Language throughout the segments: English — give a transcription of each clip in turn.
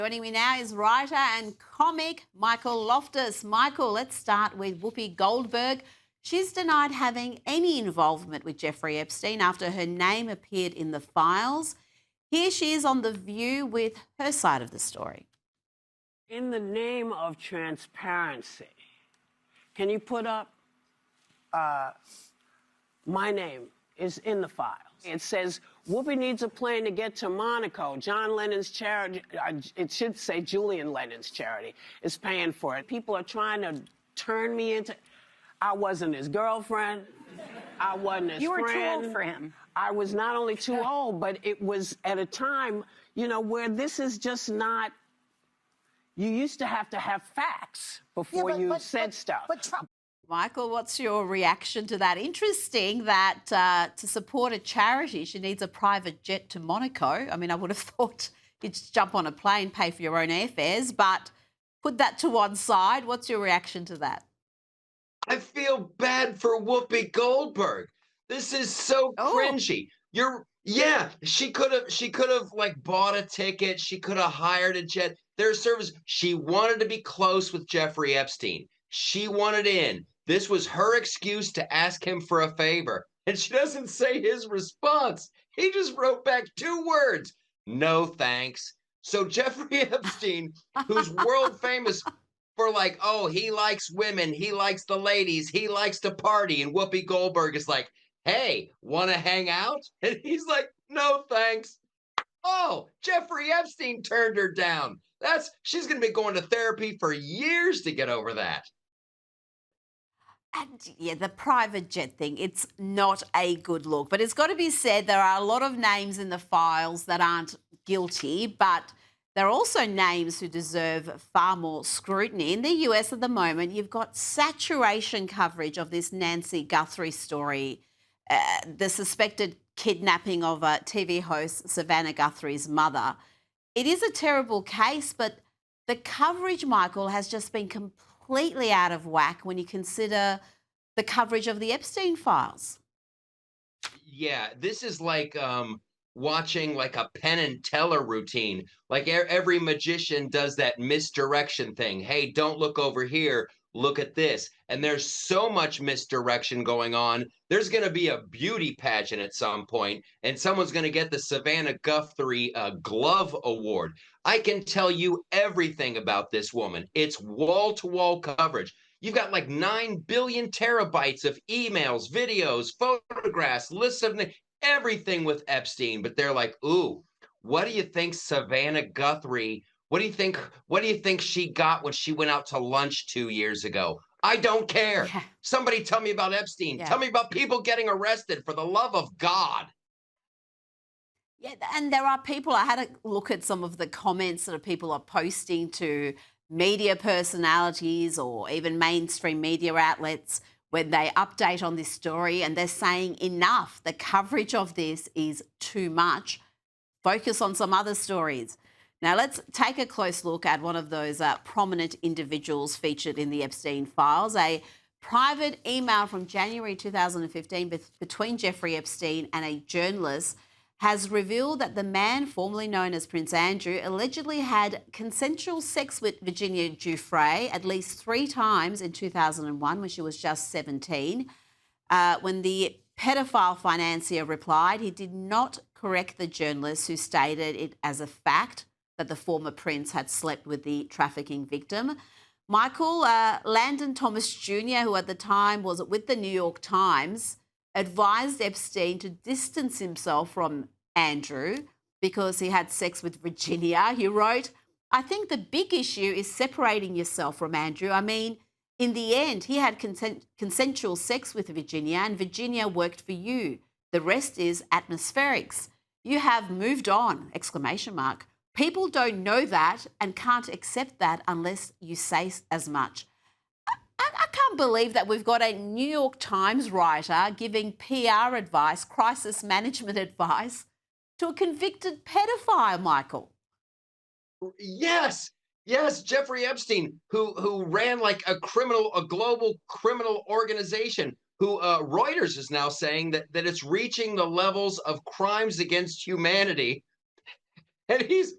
Joining me now is writer and comic Michael Loftus. Michael, let's start with Whoopi Goldberg. She's denied having any involvement with Jeffrey Epstein after her name appeared in the files. Here she is on The View with her side of the story. In the name of transparency, can you put up my name is in the files. It says, Whoopi needs a plane to get to Monaco. John Lennon's charity, it should say Julian Lennon's charity, is paying for it. People are trying to turn me into, I wasn't his girlfriend. I wasn't his friend. You were too old for him. I was not only too old, but it was at a time, you know, where this is just not, you used to have facts before you said stuff. But Trump. Michael, what's your reaction to that? Interesting that to support a charity, she needs a private jet to Monaco. I mean, I would have thought you'd just jump on a plane, pay for your own airfares, but put that to one side. What's your reaction to that? I feel bad for Whoopi Goldberg. This is so cringy. She could have like bought a ticket. She could have hired a jet. There's service. She wanted to be close with Jeffrey Epstein. She wanted in. This was her excuse to ask him for a favor. And she doesn't say his response. He just wrote back 2 words. No thanks. So Jeffrey Epstein, who's world famous for like, oh, he likes women, he likes the ladies, he likes to party. And Whoopi Goldberg is like, hey, want to hang out? And he's like, no thanks. Oh, Jeffrey Epstein turned her down. She's going to be going to therapy for years to get over that. And yeah, the private jet thing, it's not a good look. But it's got to be said, there are a lot of names in the files that aren't guilty, but there are also names who deserve far more scrutiny. In the US at the moment, you've got saturation coverage of this Nancy Guthrie story, the suspected kidnapping of TV host Savannah Guthrie's mother. It is a terrible case, but the coverage, Michael, has just been completely out of whack when you consider the coverage of the Epstein files. Yeah, this is like watching like a Penn and Teller routine. Like every magician does that misdirection thing. Hey, don't look over here. Look at this. And there's so much misdirection going on. There's going to be a beauty pageant at some point, and someone's going to get the Savannah Guthrie Glove Award. I can tell you everything about this woman. It's wall-to-wall coverage. You've got like 9 billion terabytes of emails, videos, photographs, lists of everything with Epstein. But they're like, ooh, what do you think Savannah Guthrie, what do you think she got when she went out to lunch 2 years ago? I don't care. Yeah. Somebody tell me about Epstein. Yeah. Tell me about people getting arrested, for the love of God. Yeah, and there are people, I had a look at some of the comments that people are posting to media personalities or even mainstream media outlets when they update on this story, and they're saying enough. The coverage of this is too much. Focus on some other stories. Now, let's take a close look at one of those prominent individuals featured in the Epstein files. A private email from January 2015 between Jeffrey Epstein and a journalist has revealed that the man formerly known as Prince Andrew allegedly had consensual sex with Virginia Giuffre at least 3 times in 2001 when she was just 17. When the pedophile financier replied, he did not correct the journalist who stated it as a fact that the former prince had slept with the trafficking victim. Michael, Landon Thomas Jr., who at the time was with the New York Times, advised Epstein to distance himself from Andrew because he had sex with Virginia. He wrote, I think the big issue is separating yourself from Andrew. I mean, in the end, he had consensual sex with Virginia and Virginia worked for you. The rest is atmospherics. You have moved on, exclamation mark. People don't know that and can't accept that unless you say as much. I can't believe that we've got a New York Times writer giving PR advice, crisis management advice to a convicted pedophile, Michael. Yes, Jeffrey Epstein, who ran like a global criminal organization, who Reuters is now saying that it's reaching the levels of crimes against humanity. And he's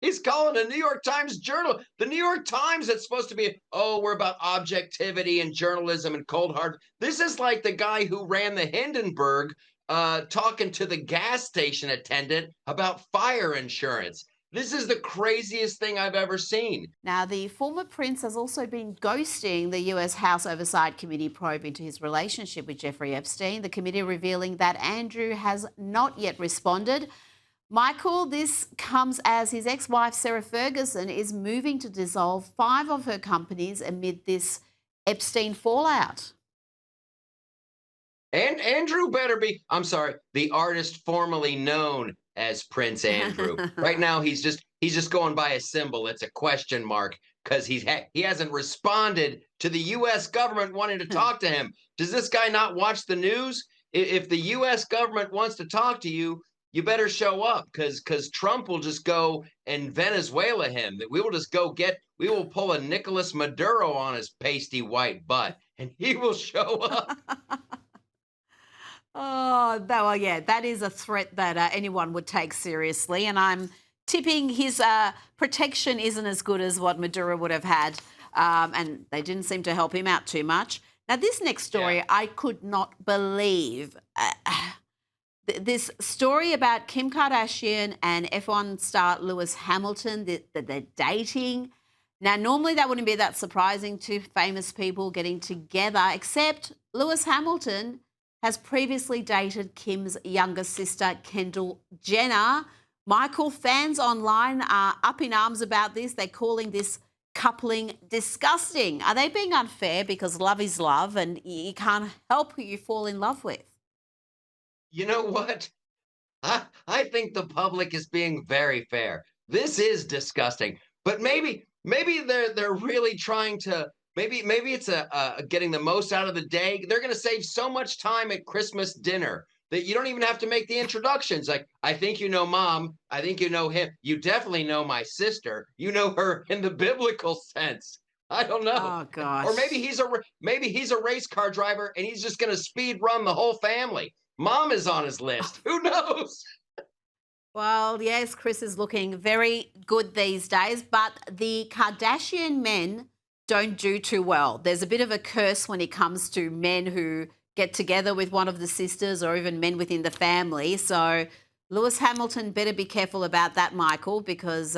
He's calling a New York Times journal. The New York Times, it's supposed to be, oh, we're about objectivity and journalism and cold hard. This is like the guy who ran the Hindenburg talking to the gas station attendant about fire insurance. This is the craziest thing I've ever seen. Now, the former prince has also been ghosting the US House Oversight Committee probe into his relationship with Jeffrey Epstein, the committee revealing that Andrew has not yet responded. Michael, this comes as his ex-wife Sarah Ferguson is moving to dissolve 5 of her companies amid this Epstein fallout. And Andrew better be, I'm sorry, the artist formerly known as Prince Andrew. Right now, he's just going by a symbol. It's a question mark because he hasn't responded to the U.S. government wanting to talk to him. Does this guy not watch the news? If the U.S. government wants to talk to you, you better show up because Trump will just go and Venezuela him. That we will pull a Nicolas Maduro on his pasty white butt, and he will show up. Oh, well, yeah, that is a threat that anyone would take seriously. And I'm tipping his protection isn't as good as what Maduro would have had. And they didn't seem to help him out too much. Now, this next story, I could not believe. This story about Kim Kardashian and F1 star Lewis Hamilton, that they're dating. Now, normally that wouldn't be that surprising, to famous people getting together, except Lewis Hamilton has previously dated Kim's younger sister, Kendall Jenner. Michael, fans online are up in arms about this. They're calling this coupling disgusting. Are they being unfair because love is love and you can't help who you fall in love with? You know what? I think the public is being very fair. This is disgusting, but maybe they're really trying to. Maybe it's getting the most out of the day. They're going to save so much time at Christmas dinner that you don't even have to make the introductions. Like, I think you know Mom. I think you know him. You definitely know my sister. You know her in the biblical sense. I don't know. Oh gosh. Or maybe he's a race car driver and he's just going to speed run the whole family. Mom is on his list. Who knows? Well, yes, Chris is looking very good these days, but the Kardashian men don't do too well. There's a bit of a curse when it comes to men who get together with one of the sisters or even men within the family. So Lewis Hamilton better be careful about that, Michael, because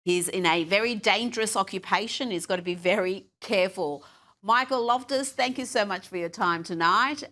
he's in a very dangerous occupation. He's got to be very careful. Michael Loftus, thank you so much for your time tonight.